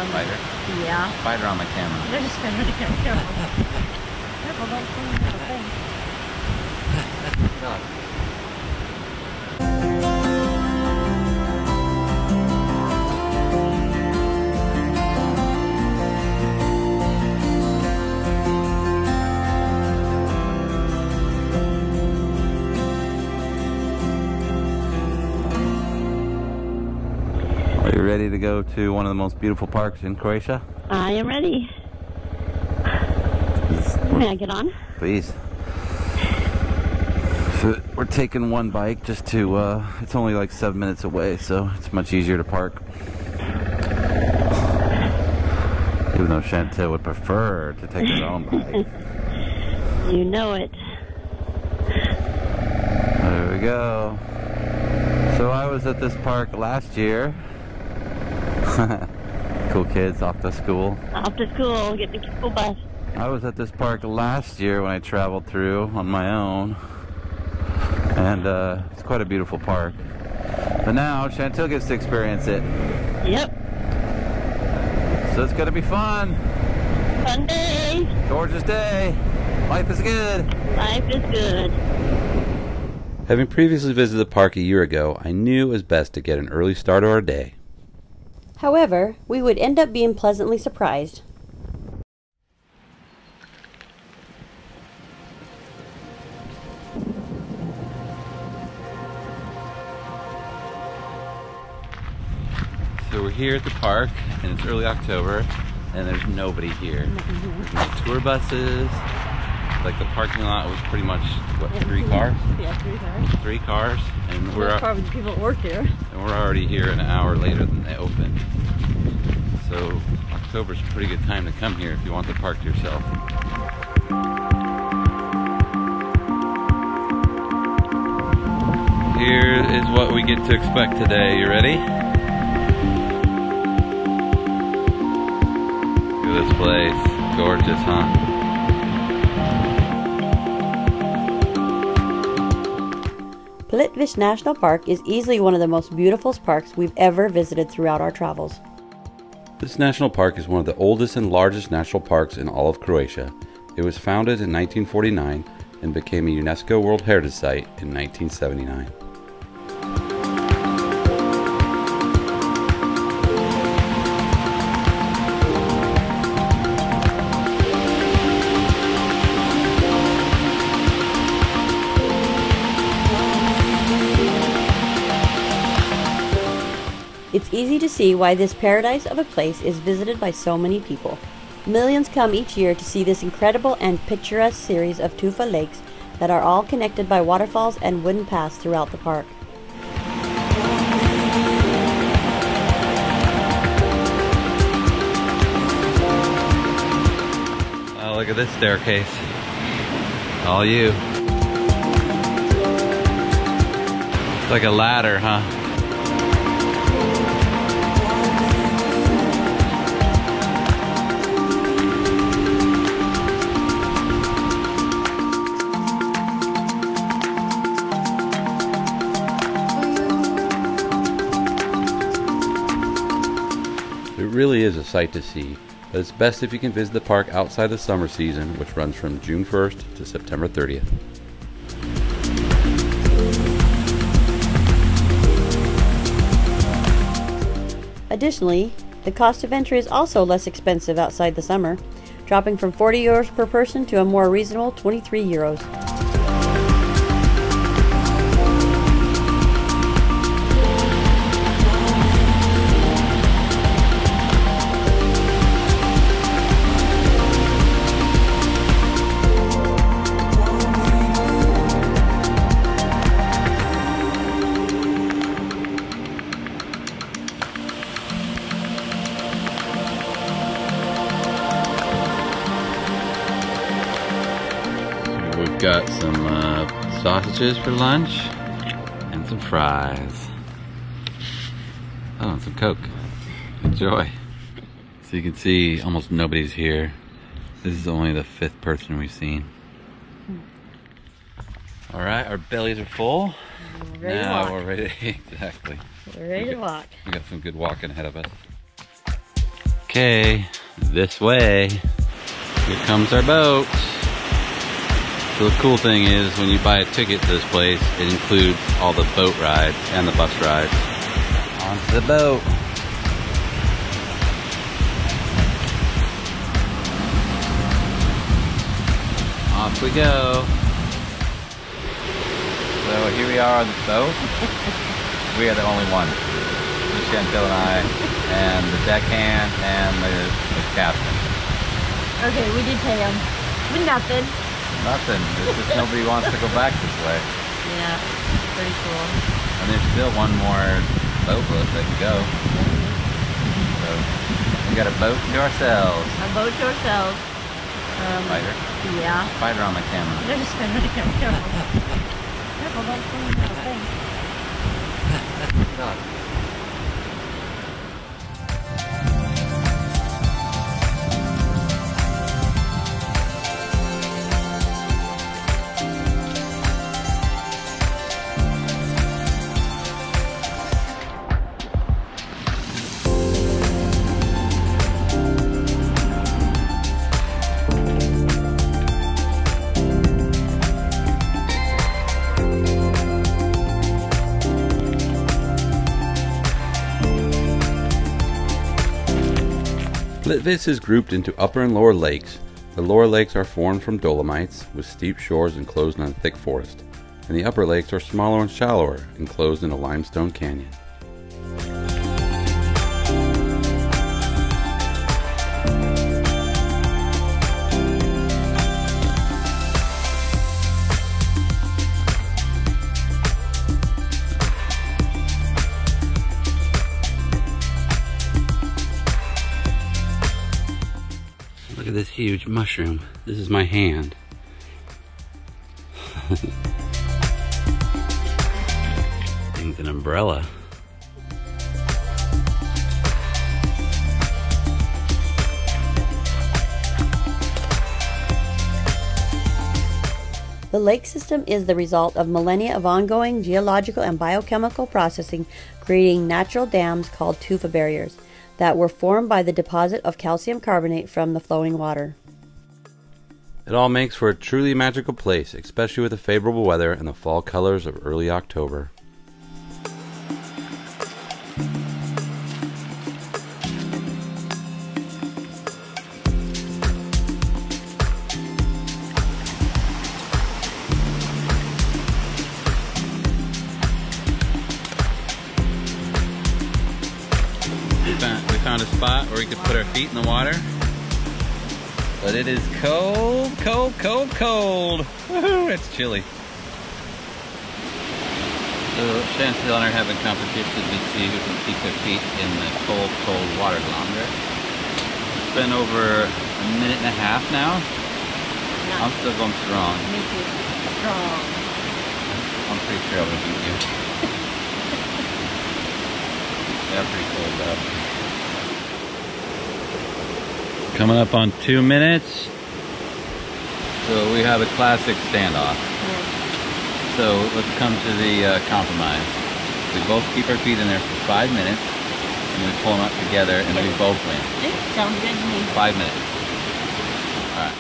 Spider? Yeah. Spider on my camera. They're just kind of really careful. Careful, don't swing into the thing. Are you ready to go to one of the most beautiful parks in Croatia? I am ready. May I get on? Please. So we're taking one bike just to, it's only like 7 minutes away, so it's much easier to park. Even though Chantil would prefer to take her own bike. You know it. There we go. So I was at this park last year. Cool kids off to school. Off to school, get the school bus. I was at this park last year when I traveled through on my own. And it's quite a beautiful park. But now Chantil gets to experience it. Yep. So it's gonna be fun. Fun day. Gorgeous day. Life is good. Life is good. Having previously visited the park a year ago, I knew it was best to get an early start of our day. However, we would end up being pleasantly surprised. So we're here at the park, and it's early October, and there's nobody here. There's no tour buses. Like the parking lot was pretty much, what, 3 cars? Yeah, 3 cars. 3 cars, and That's probably the people that work here. and we're already here an hour later than they opened. So October's a pretty good time to come here if you want the park to yourself. Here is what we get to expect today. You ready? Look at this place. Gorgeous, huh? Plitvice National Park is easily one of the most beautiful parks we've ever visited throughout our travels. This national park is one of the oldest and largest national parks in all of Croatia. It was founded in 1949 and became a UNESCO World Heritage Site in 1979. It's easy to see why this paradise of a place is visited by so many people. Millions come each year to see this incredible and picturesque series of tufa lakes that are all connected by waterfalls and wooden paths throughout the park. Oh, look at this staircase. All you. It's like a ladder, huh? It really is a sight to see, but it's best if you can visit the park outside the summer season, which runs from June 1st to September 30th. Additionally, the cost of entry is also less expensive outside the summer, dropping from 40 euros per person to a more reasonable 23 euros. We've got some sausages for lunch and some fries. Oh, and some Coke. Enjoy. So you can see almost nobody's here. This is only the 5th person we've seen. All right, our bellies are full. Now we're ready. Exactly. We're ready to walk. We got some good walking ahead of us. Okay. Okay, this way. Here comes our boat. So the cool thing is when you buy a ticket to this place, it includes all the boat rides and the bus rides. Onto the boat. Off we go. So here we are on the boat. We are the only ones. Just Chantil and I, and the deckhand and the captain. Okay, we did pay him. With nothing. Nothing. It's just nobody wants to go back this way. Yeah, pretty cool. And there's still one more boat that can go. So we got a boat to ourselves. A boat to ourselves. Spider. Yeah. Spider on my camera. There's a spider on the camera. Careful. Careful, don't fall into the thing. God. Plitvice is grouped into upper and lower lakes. The lower lakes are formed from dolomites, with steep shores enclosed in a thick forest, and the upper lakes are smaller and shallower, enclosed in a limestone canyon. Look at this huge mushroom. This is my hand. Thing's an umbrella. The lake system is the result of millennia of ongoing geological and biochemical processing, creating natural dams called tufa barriers that were formed by the deposit of calcium carbonate from the flowing water. It all makes for a truly magical place, especially with the favorable weather and the fall colors of early October. We found a spot where we could put our feet in the water. But it is cold, cold, cold, cold. Woohoo, it's chilly. So Chantil and I are having competition to see who can keep their feet in the cold, cold water longer. It's been over a minute and a half now. Yeah. I'm still going strong. Me too. Strong. I'm pretty sure I'm gonna beat you. Yeah, pretty cold though. Coming up on 2 minutes. So we have a classic standoff. Yeah. So let's come to the compromise. We both keep our feet in there for 5 minutes, and we pull them up together, and we both win. Sounds good to me. 5 minutes. Alright.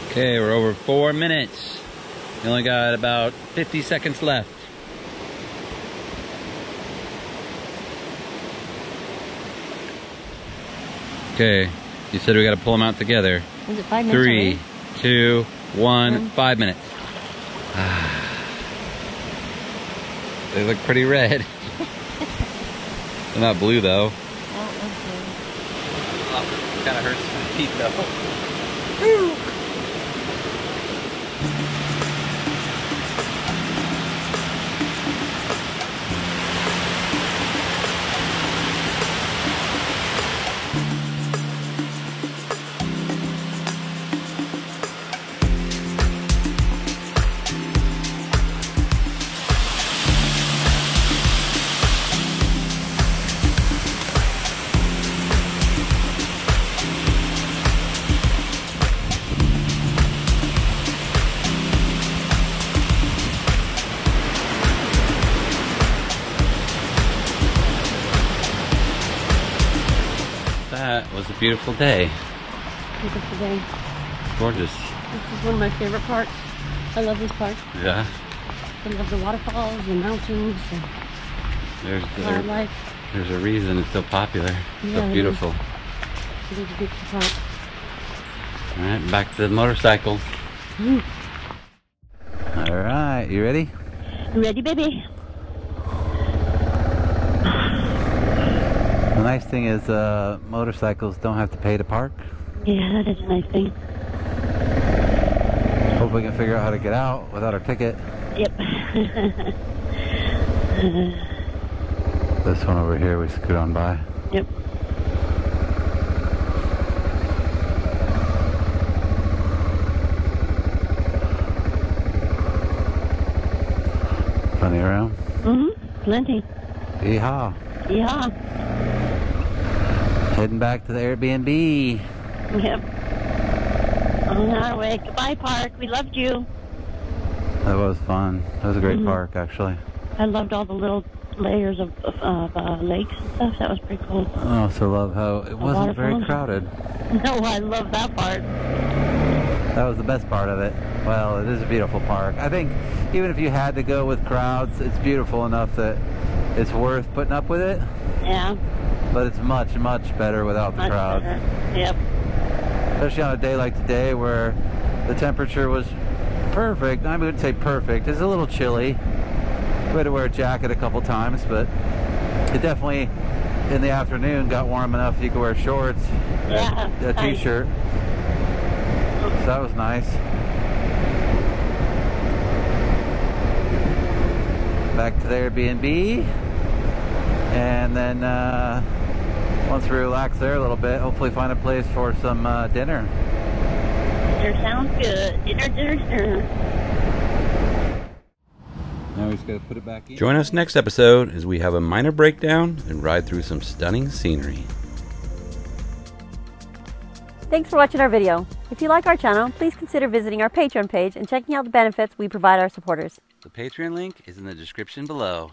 Okay, we're over 4 minutes. We only got about 50 seconds left. Okay, you said we got to pull them out together. Is it 5 minutes 3, already? 2, 1, 5 minutes. They look pretty red. They're not blue though. Oh, okay. Kind of hurts the teeth though. that was a beautiful day. Beautiful day. Gorgeous. This is one of my favorite parks. I love this park. Yeah. I love the waterfalls, the mountains, There's wildlife. there's a reason it's so popular. Yeah, So beautiful. It is a beautiful park. All right, back to the motorcycle. All right, you ready? Ready, baby? The nice thing is motorcycles don't have to pay to park. Yeah, that is a nice thing. Hope we can figure out how to get out without our ticket. Yep. This one over here we scoot on by. Yep. Plenty around. Plenty. Yeehaw. Yeah. Heading back to the Airbnb. Yep. On our way. Goodbye, park. We loved you. That was fun. That was a great park, actually. I loved all the little layers of lakes and stuff. That was pretty cool. I also love how it wasn't very waterfalls. crowded. No, I love that part. That was the best part of it. Well, it is a beautiful park. I think even if you had to go with crowds, it's beautiful enough that it's worth putting up with it. Yeah. But it's much, much better without the crowds. Yep. Especially on a day like today where the temperature was perfect. I wouldn't say perfect. It's a little chilly. We had to wear a jacket a couple times, but it definitely in the afternoon got warm enough you could wear shorts, a t-shirt. So that was nice. Back to the Airbnb, and then once we relax there a little bit, hopefully find a place for some dinner. Dinner sounds good. Dinner. Now we just gotta put it back in. Join us next episode as we have a minor breakdown and ride through some stunning scenery. Thanks for watching our video. If you like our channel, please consider visiting our Patreon page and checking out the benefits we provide our supporters. The Patreon link is in the description below.